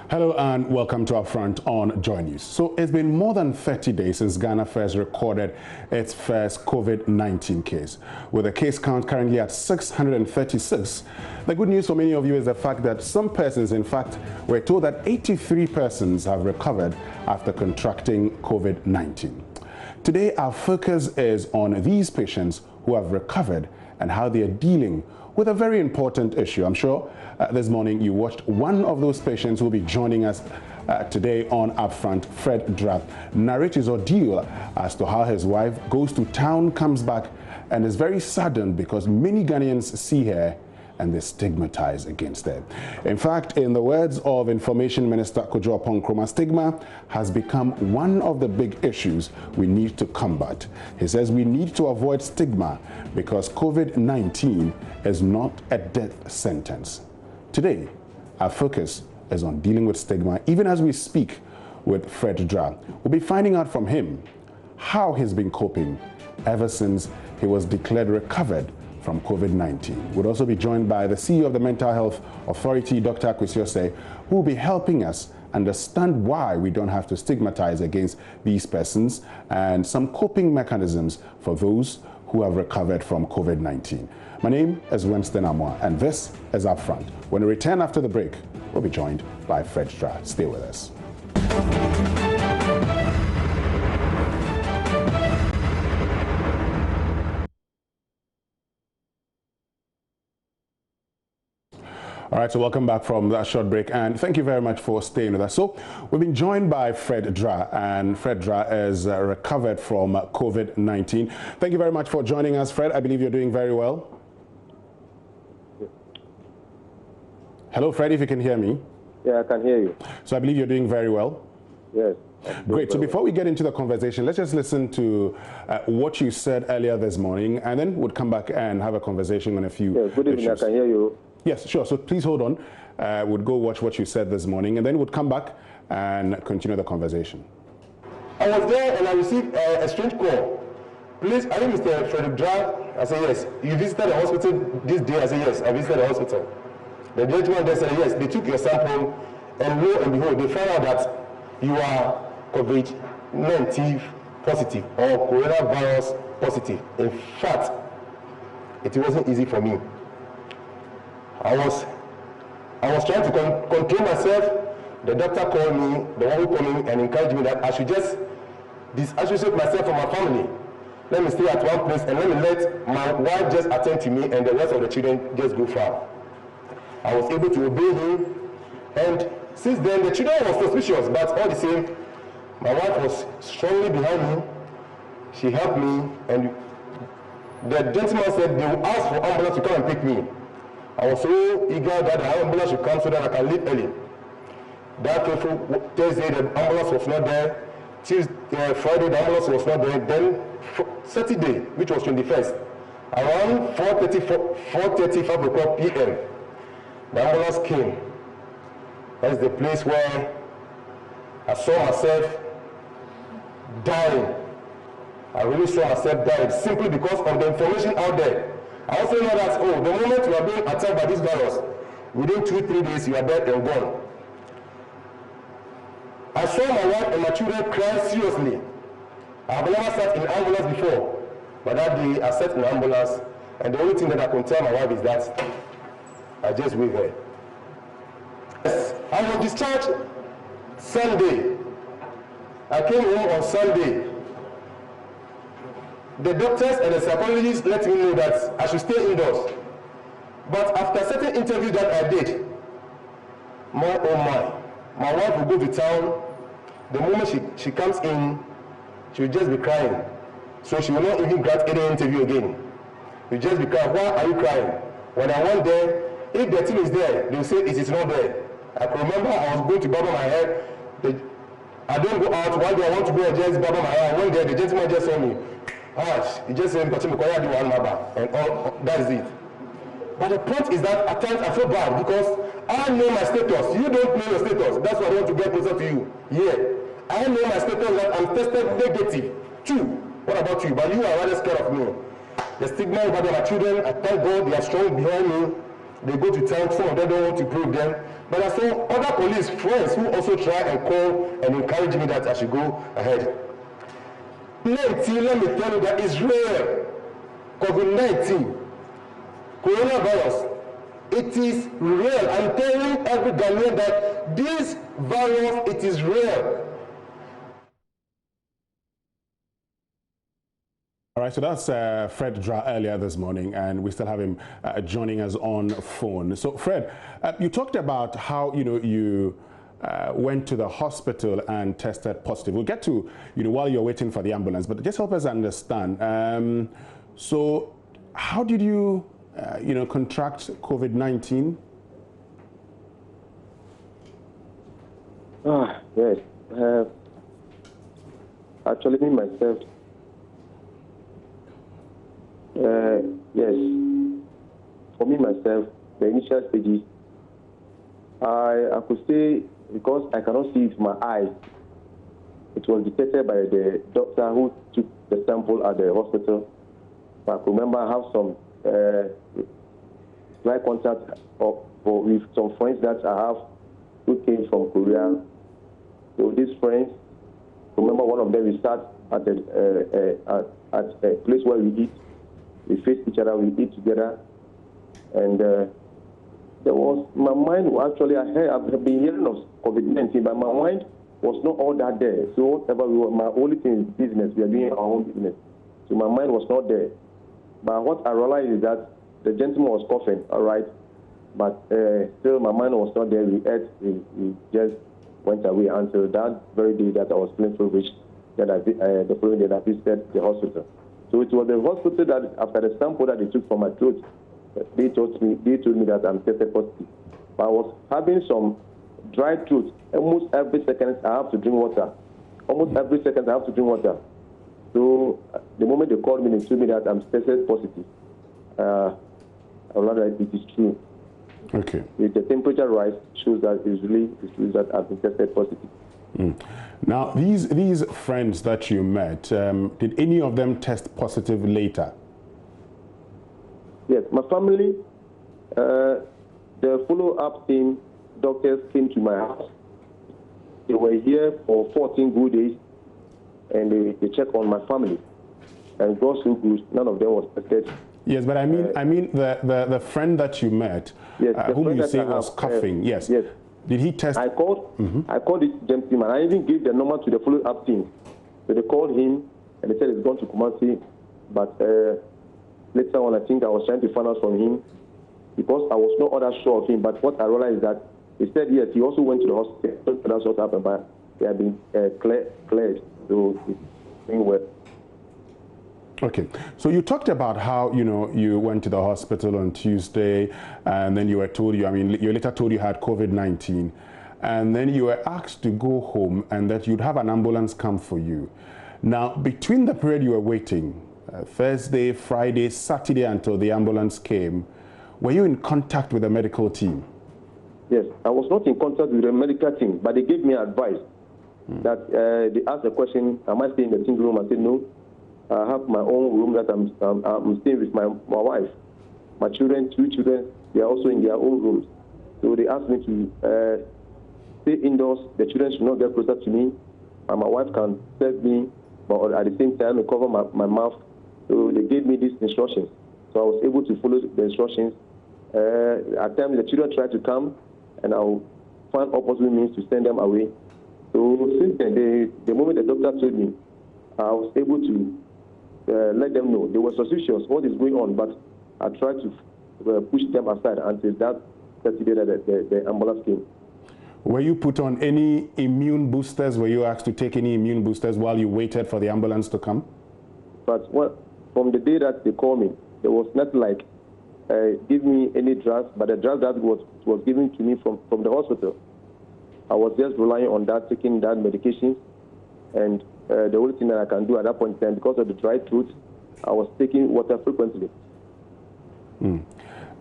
Hello and welcome to UPfront on JoyNews. So it's been more than 30 days since Ghana first recorded its first COVID-19 case. With the case count currently at 636, the good news for many of you is the fact that some persons, in fact, we're told that 83 persons have recovered after contracting COVID-19. Today, our focus is on these patients who have recovered and how they are dealing with a very important issue. I'm sure this morning you watched one of those patients who will be joining us today on UPfront. Fred Dra narrates his ordeal as to how his wife goes to town, comes back, and is very saddened because many Ghanaians see her and they stigmatize against her. In fact, in the words of Information Minister Kojo Nkrumah, stigma has become one of the big issues we need to combat. He says we need to avoid stigma because COVID-19 is not a death sentence. Today, our focus is on dealing with stigma, even as we speak with Fred Dra. We'll be finding out from him how he's been coping ever since he was declared recovered from COVID-19. We'll also be joined by the CEO of the Mental Health Authority, Dr. Kwesiose, who will be helping us understand why we don't have to stigmatize against these persons and some coping mechanisms for those who have recovered from COVID-19. My name is Winston Amwa, and this is UPfront. When we return after the break, we'll be joined by Fred Dra. Stay with us. All right, so welcome back from that short break, and thank you very much for staying with us. So we've been joined by Fred Dra, and Fred Dra is recovered from COVID-19. Thank you very much for joining us, Fred. I believe you're doing very well. Hello, Fred, if you can hear me. Yeah, I can hear you. So I believe you're doing very well. Yes. Great. So before we get into the conversation, let's just listen to what you said earlier this morning, and then we'll come back and have a conversation on a few good evening, issues. I can hear you. Yes, sure. So please hold on. We'll go watch what you said this morning, and then we'll come back and continue the conversation. I was there and I received a strange call. Please, are you Mr. Fred Dra? I said, yes. You visited the hospital this day? I said, yes, I visited the hospital. The gentleman there said, yes, they took your sample, and lo and behold, they found out that you are COVID-19 positive or coronavirus positive. In fact, it wasn't easy for me. I was trying to control myself. The doctor called me, the one who called me, and encouraged me that I should just disassociate myself from my family. Let me stay at one place and let me let my wife just attend to me and the rest of the children just go far. I was able to obey him, and since then the children were suspicious, but all the same, my wife was strongly behind me. She helped me, and the gentleman said they will ask for ambulance to come and pick me. I was so eager that the ambulance should come so that I can leave early. That fateful Thursday, the ambulance was not there. Tuesday, Friday, the ambulance was not there. Then Saturday, which was 21st, around 4:35 o'clock p.m., the ambulance came. That's the place where I saw myself dying. I really saw myself dying simply because of the information out there. I also know that, oh, the moment you are being attacked by this virus, within 2-3 days, you are dead and gone. I saw my wife and my children cry seriously. I have never sat in an ambulance before, but that day I sat in an ambulance, and the only thing that I can tell my wife is that I just wave her. Yes, I was discharged Sunday. I came home on Sunday. The doctors and the psychologists let me know that I should stay indoors. But after certain interviews that I did, my wife will go to town. The moment she comes in, she will just be crying. So she will not even grant any interview again. She'll just be crying. Why are you crying? When I went there, if the thing is there, they will say it is not there. I can remember I was going to barber my hair. I don't go out. One day I want to go and just barber my hair. I went there, the gentleman just saw me. He just said, and all, that is it. But the point is that at times I feel bad because I know my status. You don't know your status. That's why I want to get closer to you. Yeah. I know my status that I'm tested negative too. What about you? But you are rather scared of me. The stigma over my children, I thank God they are strong behind me. They go to town, some of them don't want to prove them. But there are some other police friends who also try and call and encourage me that I should go ahead. 19, let me tell you that is real. COVID-19, coronavirus, it is real. I'm telling every Ghanaian that this virus, it is real. All right, so that's Fred Dra earlier this morning, and we still have him joining us on phone. So, Fred, you talked about how you went to the hospital and tested positive. We'll get to while you're waiting for the ambulance, but just help us understand. So, how did you contract COVID-19? Yes. Actually, me myself. Yes. For me myself, the initial stages, I could say, because I cannot see it with my eyes, it was detected by the doctor who took the sample at the hospital. I could remember I have some dry contact with some friends that I have who came from Korea. So these friends, remember one of them, we sat at a place where we eat. We face each other, we eat together. And there was, my mind, actually, I've been hearing of COVID-19, but my mind was not all that there. So whatever my only thing is business, we are doing our own business. So my mind was not there. But what I realized is that the gentleman was coughing, all right, but still my mind was not there. We ate, we just went away until that very day that I was feeling feverish, that the following day that I visited the hospital. So it was the hospital that, after the sample that they took from my throat, they told me that I'm tested positive. But I was having some dry throat. Almost every second I have to drink water. Almost every second I have to drink water. So the moment they called me, they told me that I'm tested positive. I rather it is true. Okay. If the temperature rise shows that it's really that I've been tested positive. Now, these friends that you met, did any of them test positive later? Yes, my family, the follow-up team, doctors came to my house. They were here for 14 good days, and they checked on my family. And God so good, none of them was tested. Yes, but I mean the friend that you met, yes, whom you say was coughing. Yes. Yes. Did he test? I called this gentleman. I even gave the number to the follow-up team. So they called him and they said he's gone to Kumasi. But later on, I think I was trying to find out from him because I was not other sure of him. But what I realized is that he said yes, he also went to the hospital. That's what happened, but they have been cleared. So it's doing well. Okay, so you talked about how you went to the hospital on Tuesday, and then you were told you later told you had COVID-19, and then you were asked to go home and that you'd have an ambulance come for you. Now, between the period you were waiting, Thursday, Friday, Saturday until the ambulance came, were you in contact with the medical team? Yes, I was not in contact with the medical team, but they gave me advice that they asked the question, am I staying in the single room? I said no. I have my own room that I'm staying with my wife. My children, 2 children, they are also in their own rooms. So they asked me to stay indoors. The children should not get closer to me. And my wife can serve me, but at the same time, cover my mouth. So they gave me these instructions. So I was able to follow the instructions. At times, the children tried to come, and I'll find opposite means to send them away. So since then, the moment the doctor told me, I was able to let them know. They were suspicious what is going on, but I tried to push them aside until that 30 days that the ambulance came. Were you put on any immune boosters? Were you asked to take any immune boosters while you waited for the ambulance to come? But from the day that they called me, there was nothing like give me any drugs, but the drug that was given to me from the hospital, I was just relying on that, taking that medication, and the only thing that I can do at that point in time, because of the dry throat, I was taking water frequently.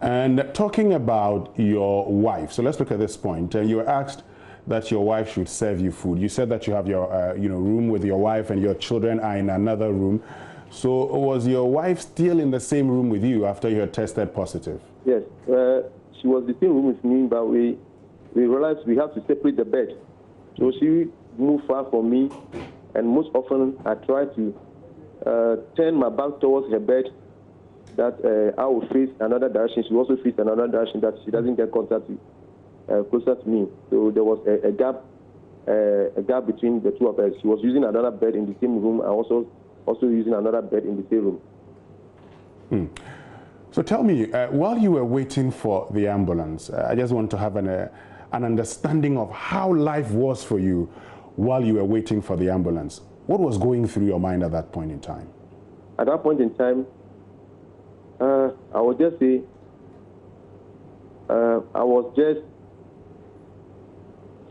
And talking about your wife, so let's look at this point. You were asked that your wife should serve you food. You said that you have your room with your wife and your children are in another room. So was your wife still in the same room with you after you had tested positive? Yes, she was in the same room with me, but we realized we have to separate the bed. So she moved far from me, and most often I try to turn my back towards her bed, that I will face another direction. She also face another direction, that she doesn't get contact closer to me. So there was a gap between the two of us. She was using another bed in the same room, and also using another bed in the same room. So tell me, while you were waiting for the ambulance, I just want to have an understanding of how life was for you while you were waiting for the ambulance. What was going through your mind at that point in time? At that point in time, I would just say, I was just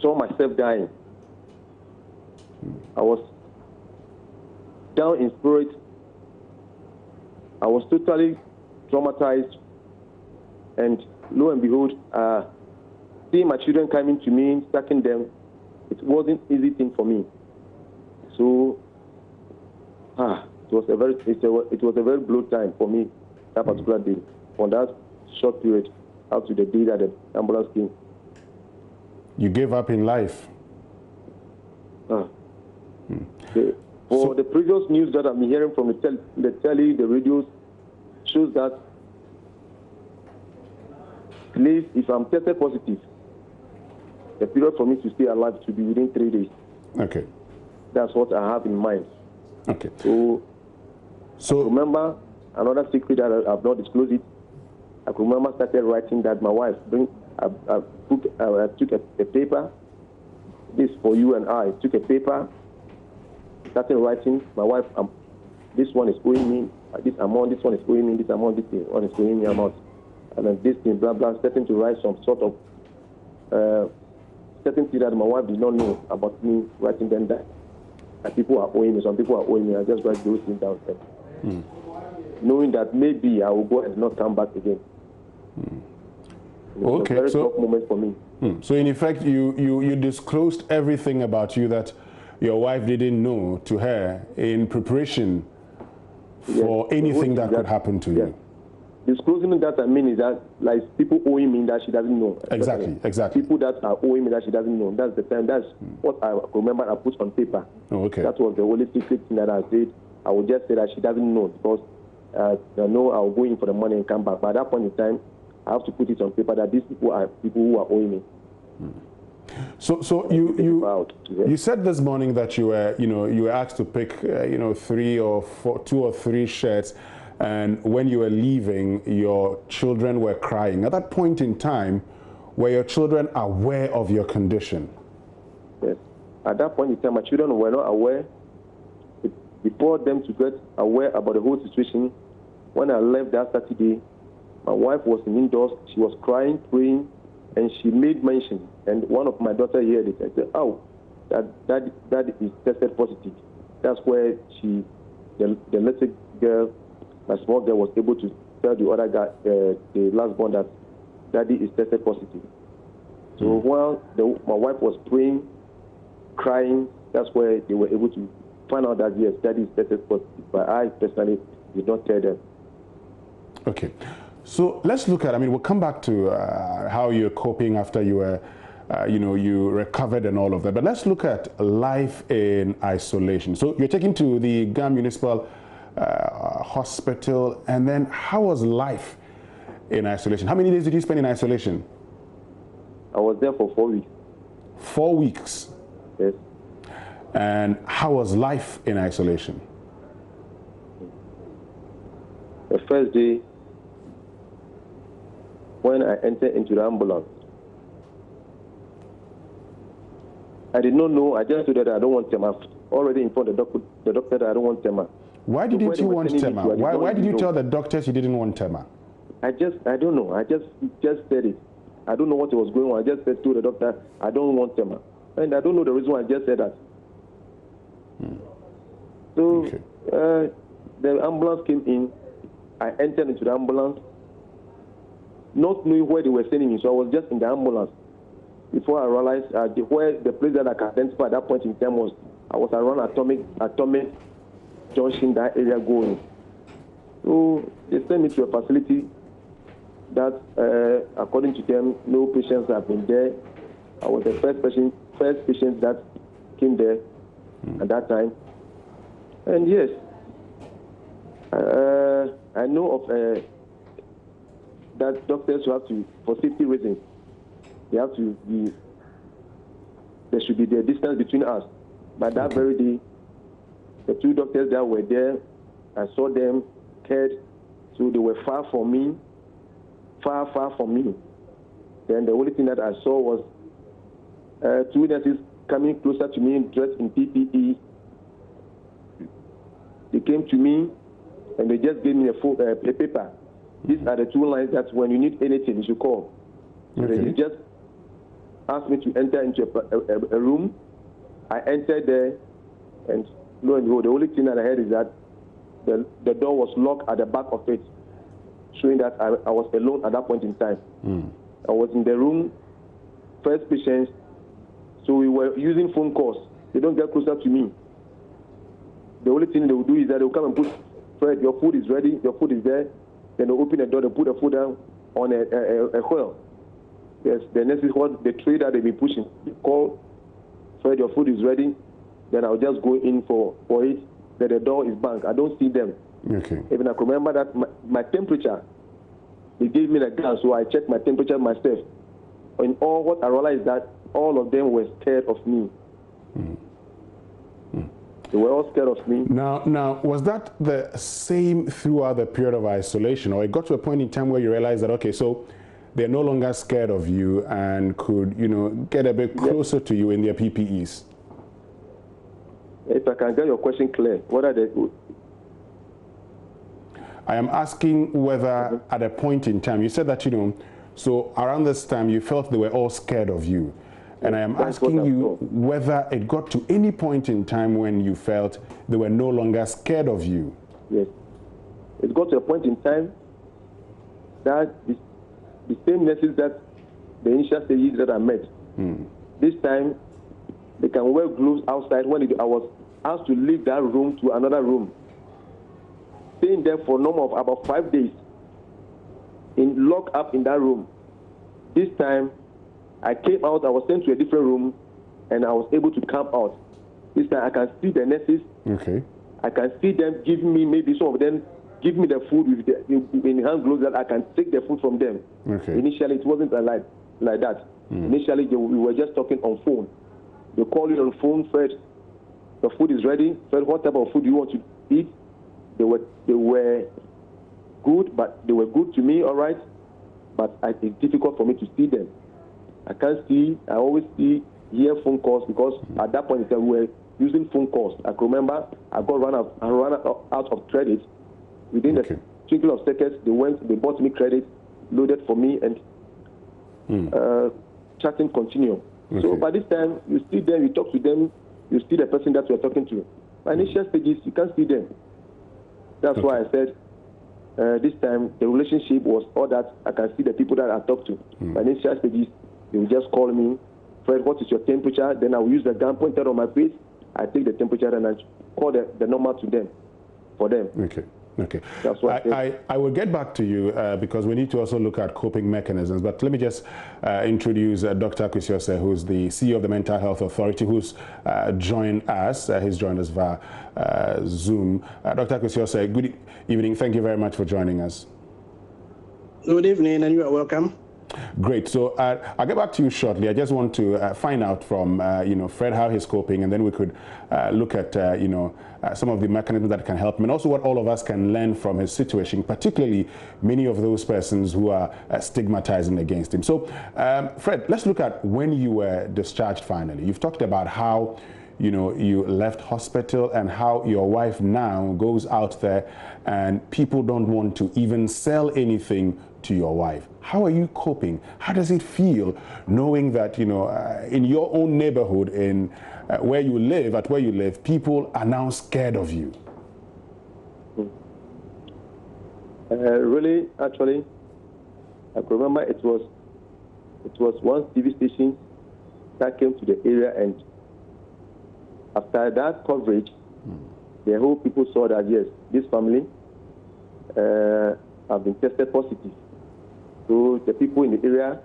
saw myself dying. I was down in spirit. I was totally traumatized, and lo and behold, seeing my children coming to me, stacking them, it wasn't an easy thing for me. So, it was a very blow time for me that particular day, from that short period up to the day that the ambulance came. You gave up in life. For the previous news that I've been hearing from the telly, the radios, shows that at least if I'm tested positive, the period for me to stay alive should be within 3 days. Okay. That's what I have in mind. Okay. So remember another secret that I've not disclosed it. I could remember started writing that my wife I took a paper. This for you and I. Took a paper. Started writing. My wife, this one is owing me this amount. This one is owing me this amount. This one is owing me amount. And then this thing, blah blah. Starting to write some sort of certain thing that my wife did not know about me. Writing them down. And people are owing me. Some people are owing me. I just write those things down. Knowing that maybe I will go and not come back again. It was a very tough moment for me. So in effect, you disclosed everything about you that your wife didn't know to her in preparation for anything that could happen to you. Disclosing that, I mean, is that like people owing me that she doesn't know. Exactly. People that are owing me that she doesn't know. That's the time. That's what I remember I put on paper. That was the only secret thing that I said. I would just say that she doesn't know, because I know I'll go in for the money and come back. But at that point in time, I have to put it on paper that these people are people who are owing me. So you said this morning that you were asked to pick 2 or 3 shirts, and when you were leaving, your children were crying. At that point in time, were your children aware of your condition? Yes. At that point in time, my children were not aware. Before them to get aware about the whole situation, when I left that Saturday, my wife was indoors. She was crying, praying, and she made mention. And one of my daughters heard it and said, "Oh, that is tested positive." That's where the little girl, my small girl, was able to tell the other guy, the last born, that daddy is tested positive. So while my wife was praying, crying, that's where they were able to find out that yes, daddy is tested positive. But I personally did not tell them. Okay. So let's look at, we'll come back to how you're coping after you were, you recovered and all of that. But let's look at life in isolation. So you're taken to the GAM Municipal Hospital, and then how was life in isolation? How many days did you spend in isolation? I was there for 4 weeks. 4 weeks? Yes. And how was life in isolation? The first day, when I entered into the ambulance, I did not know. I just said that I don't want tema. Already informed the doctor that I don't want tema. Why didn't you want tema? Why did you tell the doctors you didn't want tema? I don't know. I just said it. I don't know what was going on. I just said to the doctor, I don't want tema. And I don't know the reason why I just said that. So the ambulance came in. I entered into the ambulance, not knowing where they were sending me. So I was just in the ambulance before I realized where the place that I could identify at that point in time was. I was around Atomic Junction, that area going. So they sent me to a facility that, according to them, no patients have been there. I was the first patient that came there at that time. And yes, I know of that doctors who have to, for safety reasons, they have to be, there should be the distance between us. But that very day, the two doctors that were there, I saw them cared, so they were far from me, far from me. Then the only thing that I saw was two nurses coming closer to me, dressed in PPE. They came to me and they just gave me a paper. These are the two lines that when you need anything, you should call. Okay. They just asked me to enter into a room. I entered there, and lo and behold, the only thing that I heard is that the door was locked at the back of it, showing that I was alone at that point in time. I was in the room, first patient, so we were using phone calls. They don't get closer to me. The only thing they will do is that they will come and put, Fred, your food is ready, your food is there. Then they open the door, they put the food down on a wheel. Yes, the next is what the tray that they've been pushing. Call, Fred, your food is ready. Then I'll just go in for it. Then the door is banged. I don't see them. Okay. Even I can remember that my temperature, they gave me the gun, so I checked my temperature myself. And all what I realized that all of them were scared of me. They were all scared of me. Now, was that the same throughout the period of isolation, or it got to a point in time where you realized that, okay, so they're no longer scared of you and could, you know, get a bit closer to you in their PPEs? If I can get your question clear, what are they? I am asking whether at a point in time, you said that, you know, so around this time you felt they were all scared of you. And I am asking you whether it got to any point in time when you felt they were no longer scared of you. Yes. It got to a point in time that the same nurses that the initial stages that I met, this time they can wear gloves outside. When I was asked to leave that room to another room, staying there for a number of about 5 days, locked up in that room. This time, I came out, I was sent to a different room, and I was able to come out. This time I can see the nurses. Okay. I can see them giving me, maybe some of them give me the food with in hand gloves that I can take the food from them. Okay. Initially, it wasn't like that. Initially, we were just talking on phone. They call you on phone, Fred, the food is ready. Fred, what type of food do you want to eat? They were good, but they were good to me, all right? But it's difficult for me to see them. I can't see, I always hear phone calls because at that point in time we were using phone calls. I can remember I ran out of credit. Within the twinkle of seconds, they bought me credit, loaded for me, and chatting continue. So by this time, you see them, you talk to them, you see the person that you're talking to. By initial stages, you can't see them. That's why I said this time the relationship was all that I can see the people that I talk to. By initial stages, they will just call me, Fred, what is your temperature? Then I will use the gun pointed on my face. I take the temperature and I call the number to them, for them. Okay. Okay. That's what I will get back to you because we need to also look at coping mechanisms. But let me just introduce Dr. Kusiose, who's the CEO of the Mental Health Authority, who's joined us. He's joined us via Zoom. Dr. Kusiose, good evening. Thank you very much for joining us. Good evening, and you are welcome. Great. So I'll get back to you shortly. I just want to find out from Fred how he's coping, and then we could look at some of the mechanisms that can help him, and also what all of us can learn from his situation, particularly many of those persons who are stigmatizing against him. So, Fred, let's look at when you were discharged finally. You've talked about how you left hospital and how your wife now goes out there and people don't want to even sell anything to your wife. How are you coping? How does it feel knowing that, in your own neighborhood, in where you live, people are now scared of you? Really, actually, I can remember it was one TV station that came to the area, and after that coverage, the whole people saw that, yes, this family have been tested positive. So the people in the area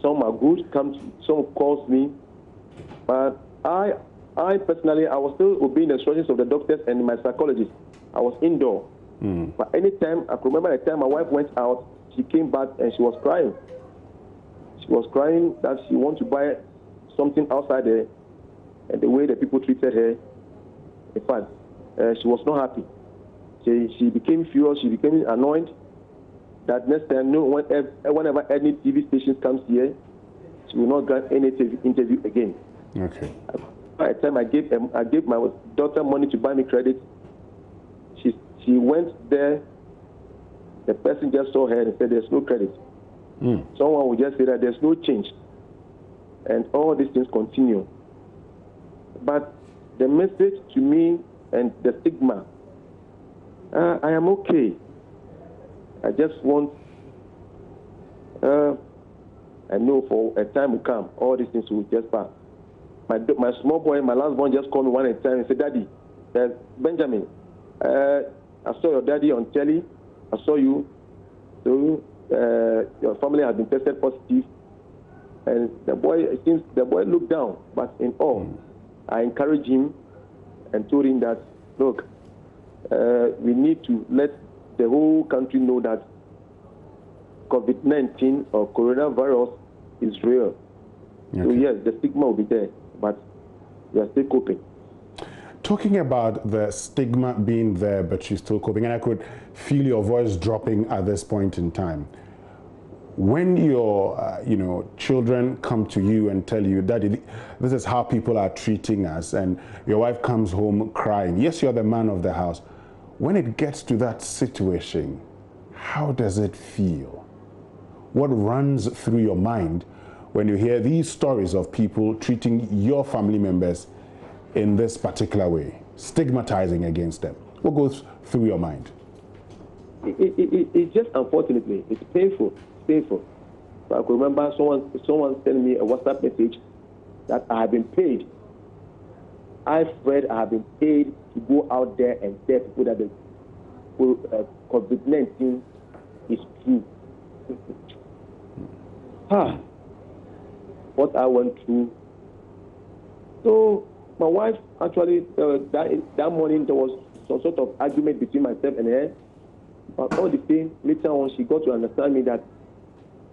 Some are good, some calls me. But I personally, I was still obeying the instructions of the doctors and my psychologist. I was indoor. But anytime, I could remember the time my wife went out, she came back and she was crying. She was crying that she wanted to buy something outside there, and the way the people treated her, in fact, she was not happy. She became furious, she became annoyed. That next time, whenever any TV station comes here, she will not grant any interview again. Okay. By the time I gave my daughter money to buy me credit, she went there. The person just saw her and said, "There's no credit." Someone would just say that there's no change, and all these things continue. But the message to me and the stigma, I am okay. I just want, I know for a time will come, all these things will just pass. My small boy, my last born, just called me one at a time and said, "Daddy, Benjamin, I saw your daddy on telly. I saw you. So your family has been tested positive." And the boy looked down, but in all, I encouraged him and told him that, look, we need to let the whole country know that COVID-19 or coronavirus is real. Okay. So yes, the stigma will be there, but we are still coping. Talking about the stigma being there, but you're still coping, and I could feel your voice dropping at this point in time. When your children come to you and tell you, "Daddy, this is how people are treating us," and your wife comes home crying, yes, you're the man of the house. When it gets to that situation, how does it feel? What runs through your mind when you hear these stories of people treating your family members in this particular way, stigmatizing against them? What goes through your mind? It's just, unfortunately, it's painful. Painful. So I could remember someone sending me a WhatsApp message that I have been paid. I've read I have been paid to go out there and tell people that the COVID-19 is true. What I went through. So my wife actually, that morning there was some sort of argument between myself and her. But all the same, later on she got to understand me that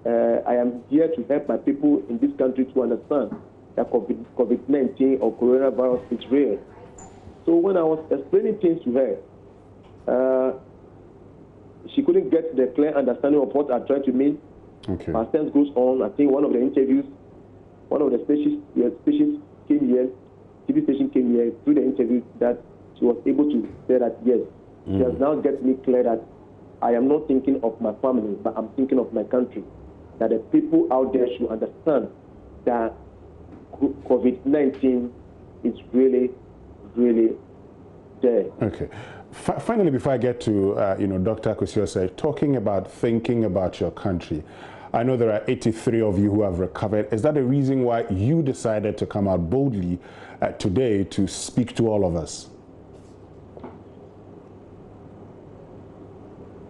I am here to help my people in this country to understand that COVID-19 or coronavirus is real. So when I was explaining things to her, she couldn't get the clear understanding of what I tried to mean. Okay. As time goes on, I think one of the interviews, one of the stations came here, TV station came here through the interview, that she was able to say that yes, she has now get me clear that I am not thinking of my family, but I'm thinking of my country. That the people out there should understand that COVID-19 is really, really there. Okay. Finally, before I get to Dr. Kwesi, talking about thinking about your country, I know there are 83 of you who have recovered. Is that the reason why you decided to come out boldly today to speak to all of us?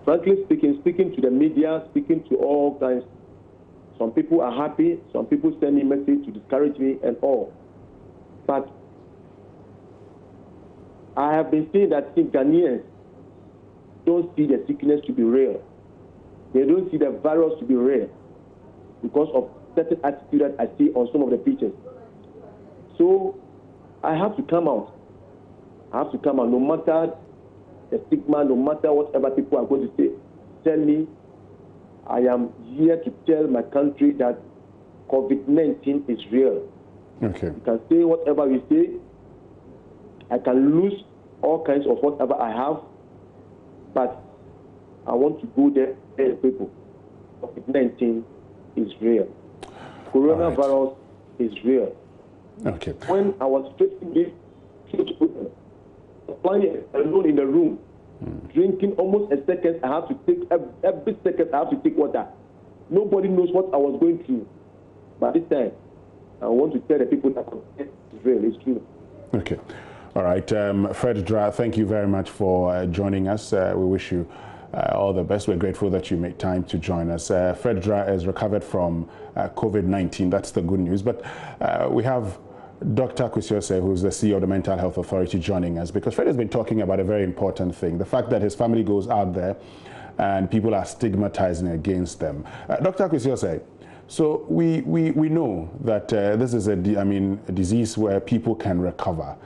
Frankly speaking to the media, speaking to all kinds, some people are happy, some people send me messages to discourage me and all. But I have been saying that if Ghanaians don't see the sickness to be real, they don't see the virus to be real because of certain attitude that I see on some of the pictures. So I have to come out. I have to come out no matter the stigma, no matter whatever people are going to say. Tell me, I am here to tell my country that COVID-19 is real. Okay. You can say whatever you say. I can lose all kinds of whatever I have, but I want to go there and tell people COVID-19 is real. Coronavirus is real. Okay. When I was facing this situation, lying alone in the room, drinking almost a second, I have to take every second I have to take water. Nobody knows what I was going through. But this time, I want to tell the people that it's real, it's true. Okay. All right. Fred Dra, thank you very much for joining us. We wish you all the best. We're grateful that you made time to join us. Fred Dra is recovered from COVID-19. That's the good news. But we have Dr. Kwesi, who's the CEO of the Mental Health Authority, joining us, because Fred has been talking about a very important thing, the fact that his family goes out there and people are stigmatizing against them. Dr. Kwesi, so we know that this is a disease where people can recover.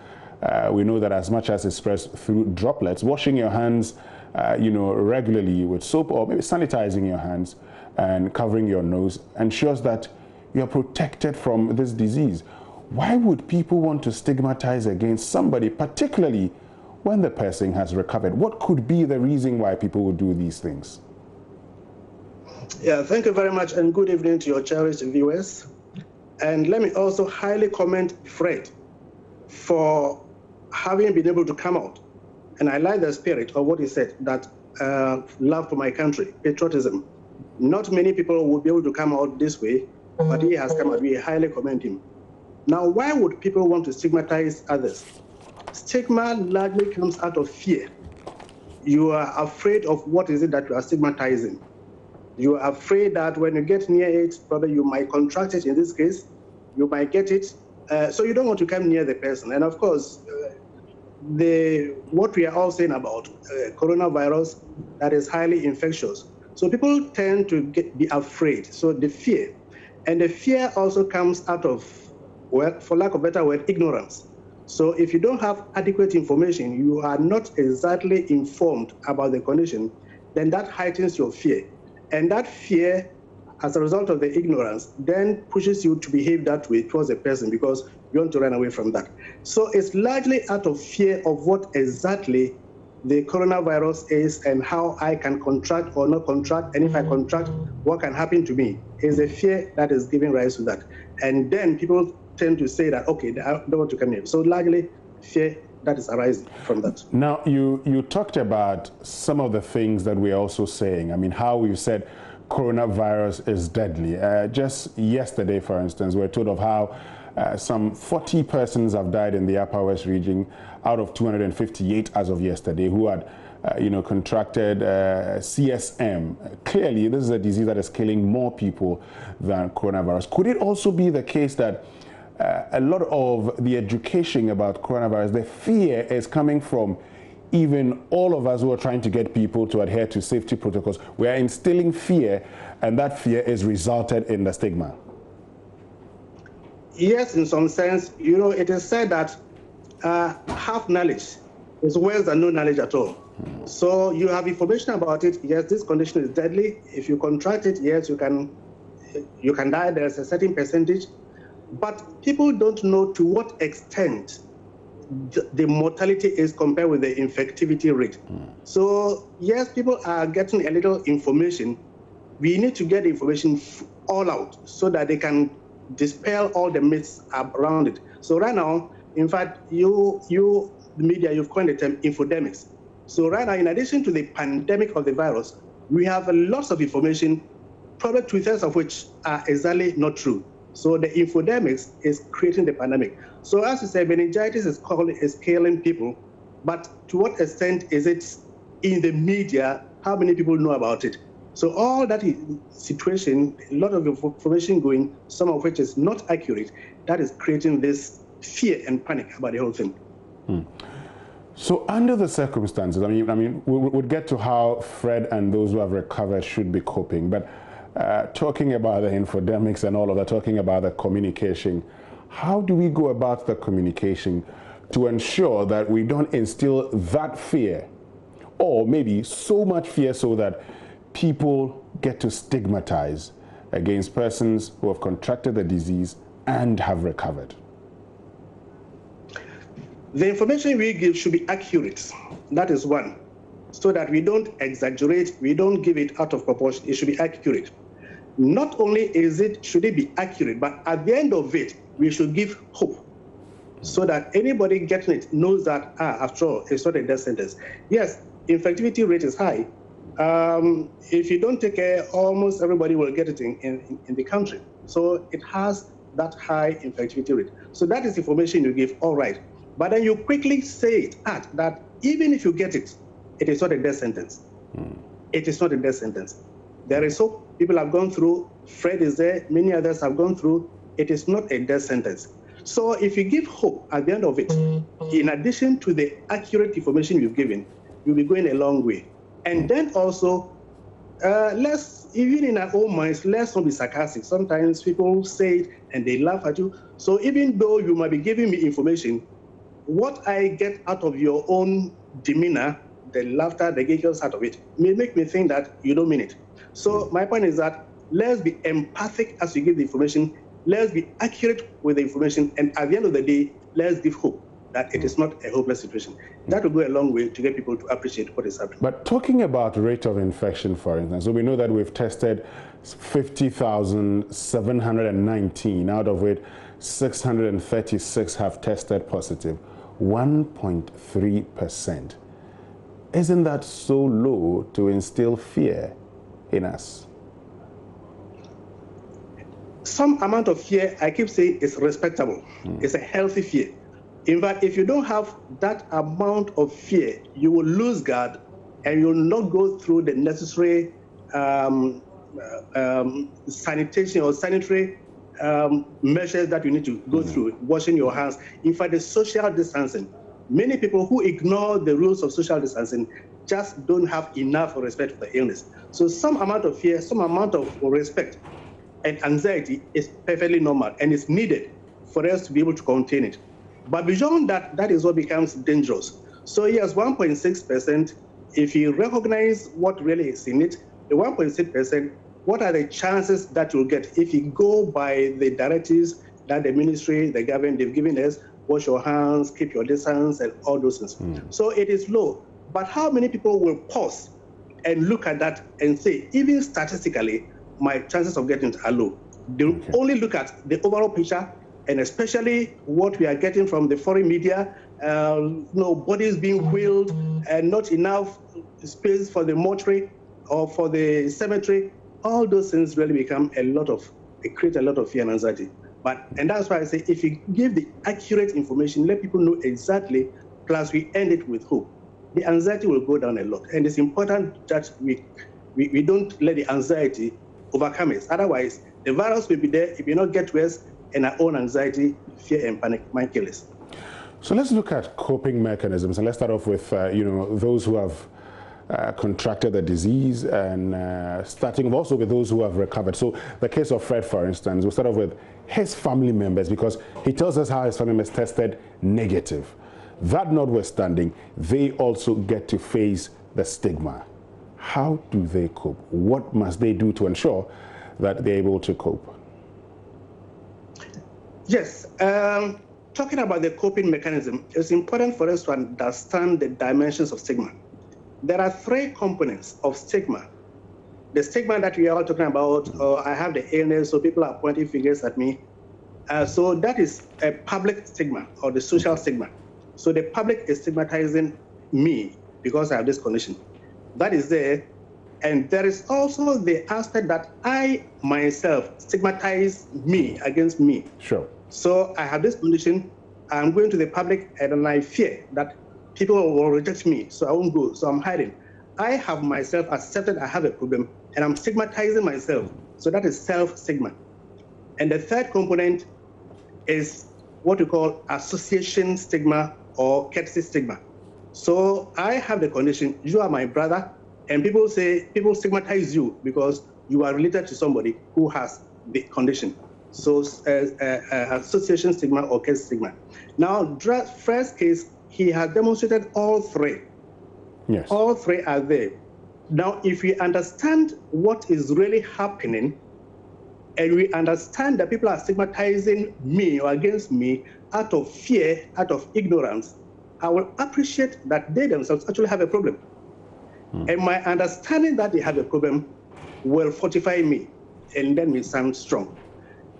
We know that as much as it spreads through droplets, washing your hands regularly with soap, or maybe sanitizing your hands and covering your nose, ensures that you're protected from this disease. Why would people want to stigmatize against somebody, particularly when the person has recovered? What could be the reason why people would do these things? Yeah, thank you very much, and good evening to your cherished viewers. And let me also highly commend Fred for having been able to come out. And I like the spirit of what he said, that love for my country, patriotism. Not many people would be able to come out this way, but he has come out. We highly commend him. Now, why would people want to stigmatize others? Stigma largely comes out of fear. You are afraid of what is it that you are stigmatizing. You are afraid that when you get near it, probably you might contract it in this case, you might get it, so you don't want to come near the person. And of course, what we are all saying about coronavirus, that is highly infectious. So people tend to be afraid, so the fear. And the fear also comes out of, well, for lack of a better word, ignorance. So if you don't have adequate information, you are not exactly informed about the condition, then that heightens your fear. And that fear, as a result of the ignorance, then pushes you to behave that way towards a person because you want to run away from that. So it's largely out of fear of what exactly the coronavirus is and how I can contract or not contract, and if I contract, what can happen to me, is a fear that is giving rise to that. And then people tend to say that, okay, I don't want to come here. So largely fear that is arising from that. Now, you talked about some of the things that we're also saying. I mean, how we've said coronavirus is deadly. Just yesterday, for instance, we're told of how some 40 persons have died in the Upper West region out of 258 as of yesterday who had contracted CSM. Clearly, this is a disease that is killing more people than coronavirus. Could it also be the case that a lot of the education about coronavirus, the fear is coming from even all of us who are trying to get people to adhere to safety protocols? We are instilling fear, and that fear is resulted in the stigma. Yes, in some sense. It is said that half knowledge is worse than no knowledge at all. So you have information about it. Yes, this condition is deadly. If you contract it, yes, you can die. There's a certain percentage. But people don't know to what extent the mortality is compared with the infectivity rate. So yes, people are getting a little information. We need to get the information all out so that they can dispel all the myths around it. So right now, in fact, you the media, you've coined the term infodemics. So right now, in addition to the pandemic of the virus, we have lots of information, probably 2/3 of which are exactly not true. So the infodemics is creating the pandemic. So as you say, meningitis is killing people, but to what extent is it in the media? How many people know about it? So all that situation, a lot of information going, some of which is not accurate, that is creating this fear and panic about the whole thing. So under the circumstances, I mean, we'll get to how Fred and those who have recovered should be coping, but talking about the infodemics and all of that, talking about the communication, how do we go about the communication to ensure that we don't instill that fear, or maybe so much fear so that people get to stigmatize against persons who have contracted the disease and have recovered? The information we give should be accurate. That is one. So that we don't exaggerate, we don't give it out of proportion. It should be accurate. Not only should it be accurate, but at the end of it, we should give hope so that anybody getting it knows that, after all, it's not a death sentence. Yes, infectivity rate is high. If you don't take care, almost everybody will get it in the country. So it has that high infectivity rate. So that is information you give, all right. But then you quickly say that even if you get it, it is not a death sentence. it is not a death sentence. There is hope. People have gone through. Fred is there. Many others have gone through. It is not a death sentence. So if you give hope at the end of it, in addition to the accurate information you've given, you'll be going a long way. And then also, even in our own minds, let's not be sarcastic. Sometimes people say it and they laugh at you. So even though you might be giving me information, what I get out of your own demeanor, the laughter, the giggles out of it, may make me think that you don't mean it. So my point is that let's be empathic as we give the information. Let's be accurate with the information. And at the end of the day, let's give hope that it is not a hopeless situation. That will go a long way to get people to appreciate what is happening. But talking about rate of infection, for instance, so we know that we've tested 50,719, out of which 636 have tested positive, 1.3%. Isn't that so low to instill fear in us? Some amount of fear, I keep saying, is respectable. It's a healthy fear. In fact, if you don't have that amount of fear, you will lose guard and you will not go through the necessary sanitation or sanitary measures that you need to go through, washing your hands. In fact, the social distancing. Many people who ignore the rules of social distancing just don't have enough respect for the illness. So some amount of fear, some amount of respect and anxiety is perfectly normal and is needed for us to be able to contain it. But beyond that, that is what becomes dangerous. So yes, 1.6%, if you recognize what really is in it, the 1.6%, what are the chances that you'll get if you go by the directives that the ministry, the government, they've given us, wash your hands, keep your distance, and all those things. So it is low. But how many people will pause and look at that and say, even statistically, my chances of getting it are low? They'll only look at the overall picture, and especially what we are getting from the foreign media, bodies being wheeled and not enough space for the mortuary or for the cemetery. All those things really become they create a lot of fear and anxiety. And that's why I say, if you give the accurate information, let people know exactly, plus we end it with hope, the anxiety will go down a lot. And it's important that we don't let the anxiety overcome us. Otherwise, the virus will be there. It will not get to us, and our own anxiety, fear, and panic might kill us. So let's look at coping mechanisms, and let's start off with those who have contracted the disease, and starting also with those who have recovered. So the case of Fred, for instance, we'll start off with his family members, because he tells us how his family members tested negative. That notwithstanding, they also get to face the stigma. How do they cope? What must they do to ensure that they're able to cope? Yes, talking about the coping mechanism, it's important for us to understand the dimensions of stigma. There are three components of stigma. The stigma that we are all talking about, I have the illness, so people are pointing fingers at me. So that is a public stigma or the social stigma. So the public is stigmatizing me because I have this condition. That is there. And there is also the aspect that I myself stigmatize me against me. Sure. So I have this condition, I'm going to the public and I fear that people will reject me, so I won't go, so I'm hiding. I have myself accepted I have a problem, and I'm stigmatizing myself. So that is self-stigma. And the third component is what we call association stigma or courtesy stigma. So I have the condition, you are my brother, and people stigmatize you because you are related to somebody who has the condition. So association stigma or courtesy stigma. Now, Fred's case, he has demonstrated all three. Yes. All three are there. Now, if we understand what is really happening, and we understand that people are stigmatizing me or against me out of fear, out of ignorance, I will appreciate that they themselves actually have a problem. And my understanding that they have a problem will fortify me and let me stand strong.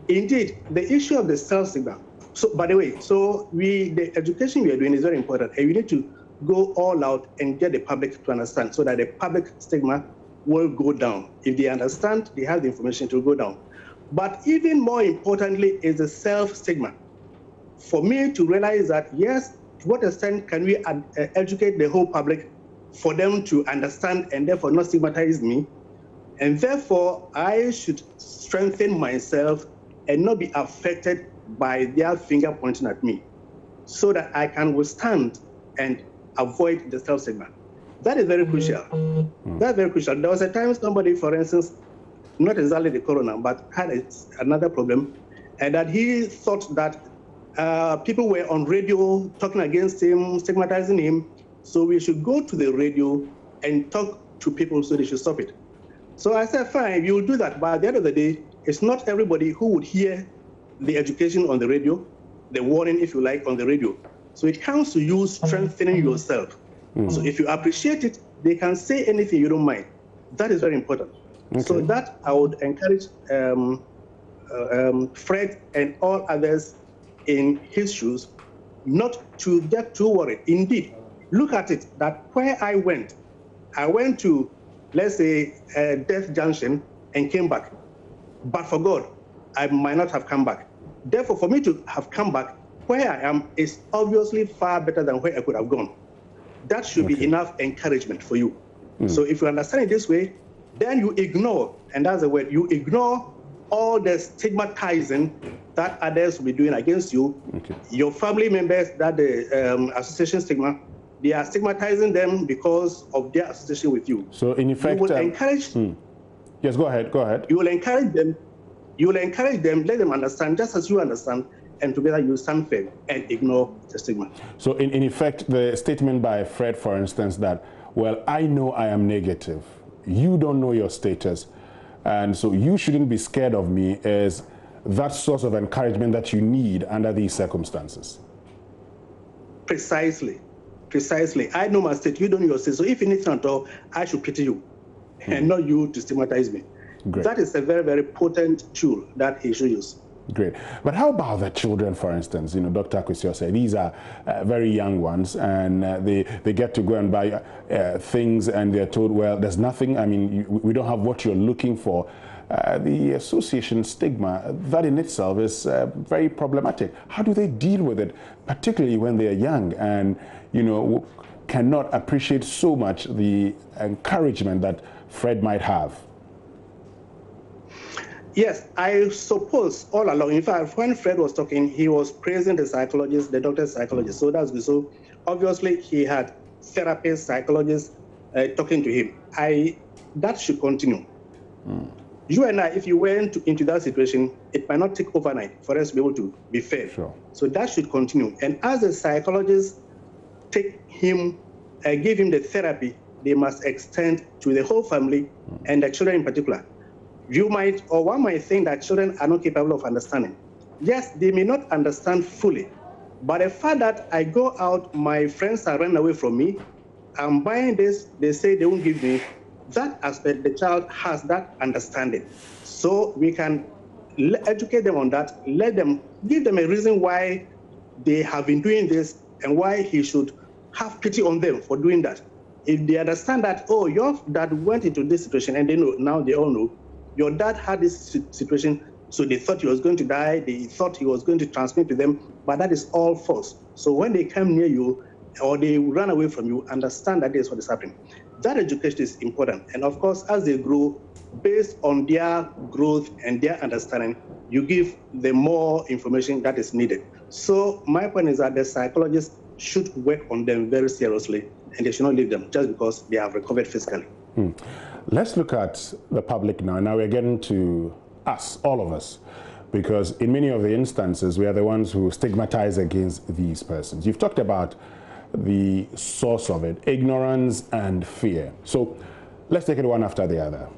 Indeed, the issue of the self-stigma. So, by the way, the education we are doing is very important, and we need to go all out and get the public to understand so that the public stigma will go down. If they understand, they have the information to go down. But even more importantly is the self-stigma. For me to realize that, yes, to what extent can we educate the whole public for them to understand and therefore not stigmatize me. And therefore, I should strengthen myself and not be affected by their finger pointing at me, so that I can withstand and avoid the self-stigma. That is very crucial. That's very crucial. There was a time somebody, for instance, not exactly the corona, but had another problem, and that he thought that people were on radio talking against him, stigmatizing him, so we should go to the radio and talk to people so they should stop it. So I said, fine, you'll do that, but at the end of the day, it's not everybody who would hear the education on the radio, the warning, if you like, on the radio. So it comes to you strengthening yourself. So if you appreciate it, they can say anything you don't mind. That is very important. Okay. So that I would encourage Fred and all others in his shoes not to get too worried. Indeed, look at it, that where I went to, let's say, Death Junction and came back. But for God, I might not have come back. Therefore, for me to have come back, where I am is obviously far better than where I could have gone. That should be enough encouragement for you. So if you understand it this way, then you ignore, and that's the word, you ignore all the stigmatizing that others will be doing against you. Your family members, that the association stigma, they are stigmatizing them because of their association with you. So in effect, you will encourage. Yes, go ahead. You will encourage them. You will encourage them, let them understand, just as you understand, and together you stand firm and ignore the stigma. So in effect, the statement by Fred, for instance, that, well, I know I am negative. You don't know your status. And so you shouldn't be scared of me, is that source of encouragement that you need under these circumstances. Precisely. I know my state, you don't know your state. So if anything at all, I should pity you and not you to stigmatize me. Great. That is a very, very potent tool that he should use. Great. But how about the children, for instance? You know, Dr. Akwesio said these are very young ones, and they get to go and buy things, and they're told, well, there's nothing. I mean, we don't have what you're looking for. The association stigma, that in itself is very problematic. How do they deal with it, particularly when they're young and, you know, cannot appreciate so much the encouragement that Fred might have? Yes, I suppose all along. In fact, when Fred was talking, he was praising the psychologist, the doctor's psychologist. So that's good. So obviously he had therapists, psychologists talking to him. That should continue. You and I, if you went into that situation, it might not take overnight for us to be able to be fair. Sure. So that should continue. And as the psychologists take him, give him the therapy, they must extend to the whole family and the children in particular. One might think that children are not capable of understanding. Yes, they may not understand fully, but the fact that I go out, my friends are running away from me, I'm buying this, they say they won't give me, that aspect, the child has that understanding. So we can educate them on that, give them a reason why they have been doing this and why he should have pity on them for doing that. If they understand that, oh, your dad went into this situation, and they know, now they all know, your dad had this situation, so they thought he was going to die, they thought he was going to transmit to them, but that is all false. So when they come near you or they run away from you, understand that is what is happening. That education is important. And of course, as they grow, based on their growth and their understanding, you give them more information that is needed. So my point is that the psychologists should work on them very seriously, and they should not leave them just because they have recovered physically. Let's look at the public now. Now we're getting to us, all of us, because in many of the instances, we are the ones who stigmatize against these persons. You've talked about the source of it, ignorance and fear. So let's take it one after the other.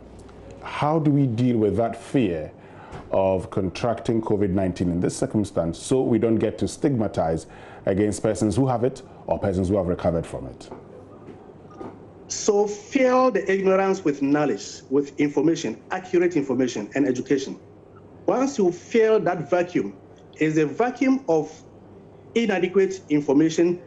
How do we deal with that fear of contracting COVID-19 in this circumstance so we don't get to stigmatize against persons who have it or persons who have recovered from it? So fill the ignorance with knowledge, with information, accurate information and education. Once you fill that vacuum, is a vacuum of inadequate information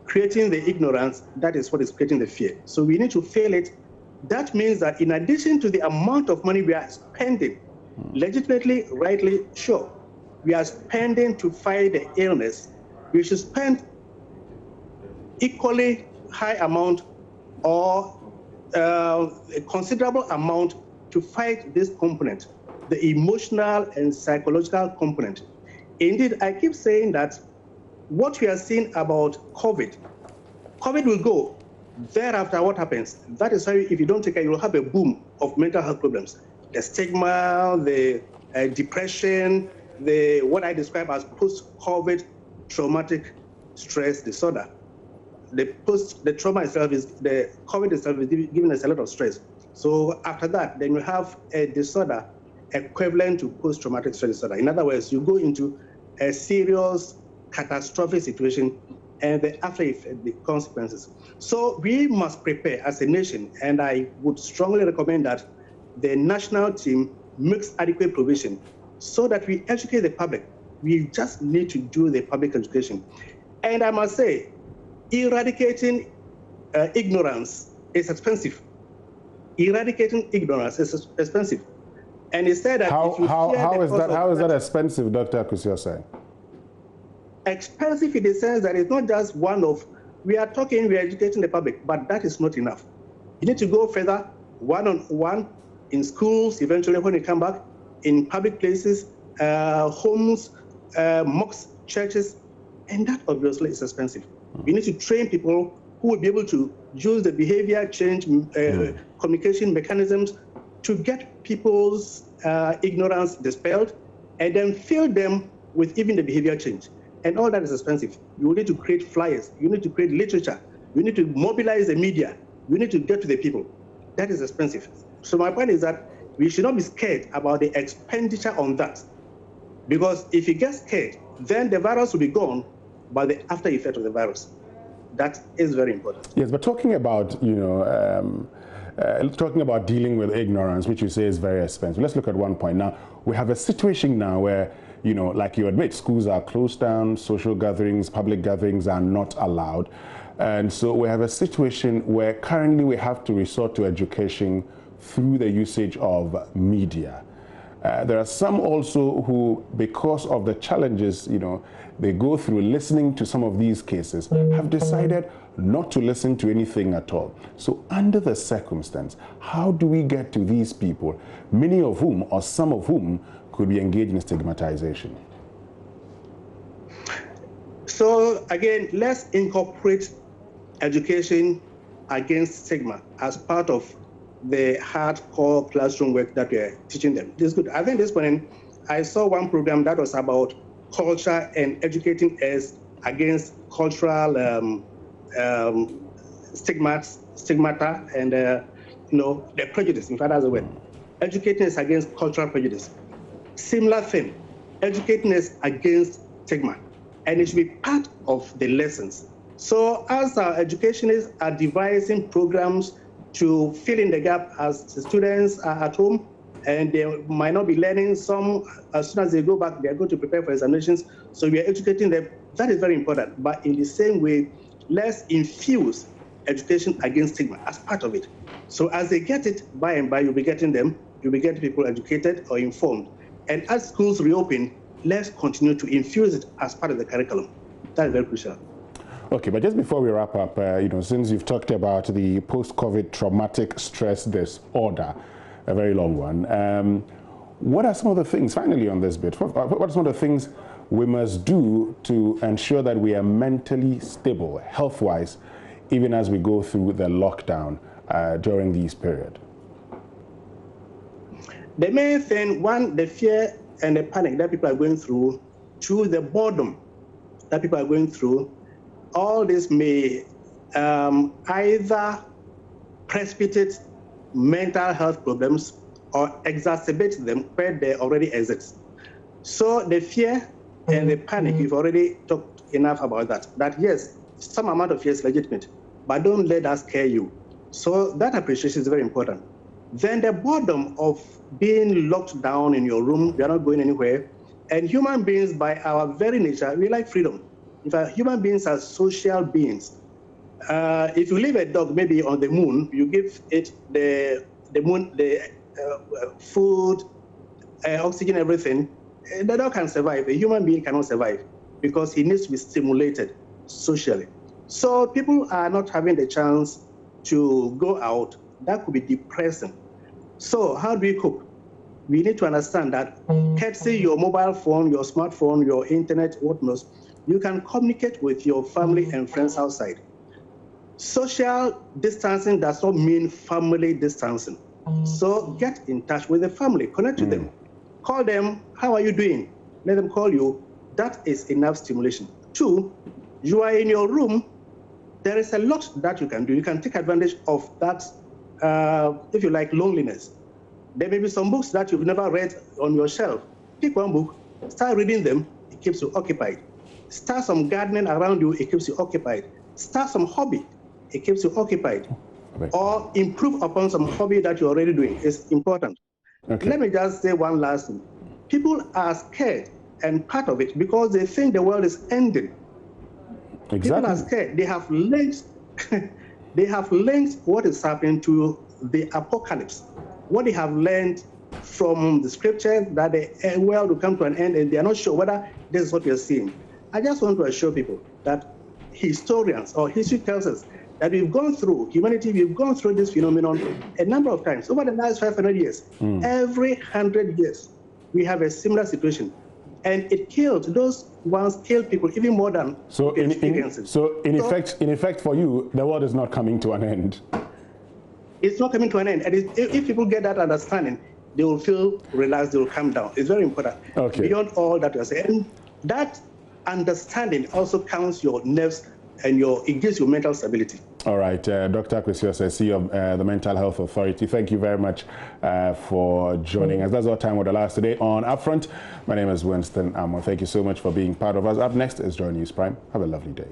creating the ignorance, that is what is creating the fear. So we need to fill it. That means that in addition to the amount of money we are spending, legitimately, rightly, sure, we are spending to fight the illness, we should spend equally high amount or a considerable amount to fight this component, the emotional and psychological component. Indeed, I keep saying that what we are seeing about COVID will go. Thereafter, what happens? That is why if you don't take care, you will have a boom of mental health problems. The stigma, the depression, what I describe as post-COVID traumatic stress disorder. The trauma itself is, the COVID itself is giving us a lot of stress. So after that, then you have a disorder equivalent to post-traumatic stress disorder. In other words, you go into a serious catastrophic situation and the after effect, the consequences. So we must prepare as a nation, and I would strongly recommend that the national team makes adequate provision so that we educate the public. We just need to do the public education. And I must say, eradicating ignorance is expensive. Eradicating ignorance is expensive. And he said that how is that expensive, Dr. Akusi saying? Expensive in the sense that it's not just we are educating the public, but that is not enough. You need to go further, one-on-one, in schools, eventually when you come back, in public places, homes, mosques, churches, and that obviously is expensive. You need to train people who will be able to use the behavior change communication mechanisms to get people's ignorance dispelled, and then fill them with even the behavior change. And all that is expensive. You need to create flyers. You need to create literature. You need to mobilize the media. You need to get to the people. That is expensive. So my point is that we should not be scared about the expenditure on that. Because if you get scared, then the virus will be gone by the after effect of the virus. That is very important. Yes, but talking about, talking about dealing with ignorance, which you say is very expensive. Let's look at one point. Now, we have a situation now where, like you admit, schools are closed down, social gatherings, public gatherings are not allowed. And so we have a situation where currently we have to resort to education through the usage of media. There are some also who, because of the challenges, they go through listening to some of these cases, have decided not to listen to anything at all. So under the circumstance, how do we get to these people, many of whom or some of whom could be engaged in stigmatization? So again, let's incorporate education against stigma as part of the hardcore classroom work that we're teaching them. This is good. I think this morning I saw one program that was about culture and educating us against cultural stigmata and the prejudice. In fact, that's the word. Educating us against cultural prejudice. Similar thing, educating us against stigma, and it should be part of the lessons. So as our educationists are devising programs to fill in the gap as the students are at home, and they might not be learning. Some, as soon as they go back, they are going to prepare for examinations. So we are educating them. That is very important. But in the same way, let's infuse education against stigma as part of it. So as they get it, by and by, you'll be getting people educated or informed. And as schools reopen, let's continue to infuse it as part of the curriculum. That is very crucial. Okay, but just before we wrap up, since you've talked about the post-COVID traumatic stress disorder, a very long one, what are some of the things, finally on this bit, what are some of the things we must do to ensure that we are mentally stable, health-wise, even as we go through the lockdown during this period? The main thing, one, the fear and the panic that people are going through, two, the boredom that people are going through, all this may either precipitate mental health problems or exacerbate them where they already exist. So the fear and the panic, you've already talked enough about that. That yes, some amount of fear is legitimate, but don't let that scare you. So that appreciation is very important. Then the boredom of being locked down in your room, you're not going anywhere. And human beings, by our very nature, we like freedom. In fact, human beings are social beings. If you leave a dog maybe on the moon, you give it the food, oxygen, everything, the dog can survive. A human being cannot survive because he needs to be stimulated socially. So people are not having the chance to go out, that could be depressing. So how do we cope? We need to understand that courtesy your mobile phone, your smartphone, your internet, whatnot, you can communicate with your family and friends outside. Social distancing does not mean family distancing. So get in touch with the family, connect with them. Call them, how are you doing? Let them call you. That is enough stimulation. 2, you are in your room. There is a lot that you can do. You can take advantage of that, if you like, loneliness. There may be some books that you've never read on your shelf. Pick one book, start reading them, it keeps you occupied. Start some gardening around you, it keeps you occupied. Start some hobby, it keeps you occupied. Okay. Or improve upon some hobby that you're already doing. It's important. Okay. Let me just say one last thing. People are scared and part of it because they think the world is ending. Exactly. People are scared. They have linked, they have linked what is happening to the apocalypse. What they have learned from the scripture that the world will come to an end, and they are not sure whether this is what we are seeing. I just want to assure people that historians or history tells us that we've gone through, humanity, we've gone through this phenomenon a number of times over the last 500 years. Every 100 years, we have a similar situation. And it killed, those ones killed people even more than experiences. In effect, for you, the world is not coming to an end. It's not coming to an end. And if people get that understanding, they will feel relaxed, they will calm down. It's very important. Okay. Beyond all that you're saying. And that understanding also calms your nerves and it gives you mental stability. All right, Dr. Kwesi, CEO of the Mental Health Authority, thank you very much for joining us. That's our time with the last today on Upfront. My name is Winston Amo. Thank you so much for being part of us. Up next is JoyNews Prime. Have a lovely day.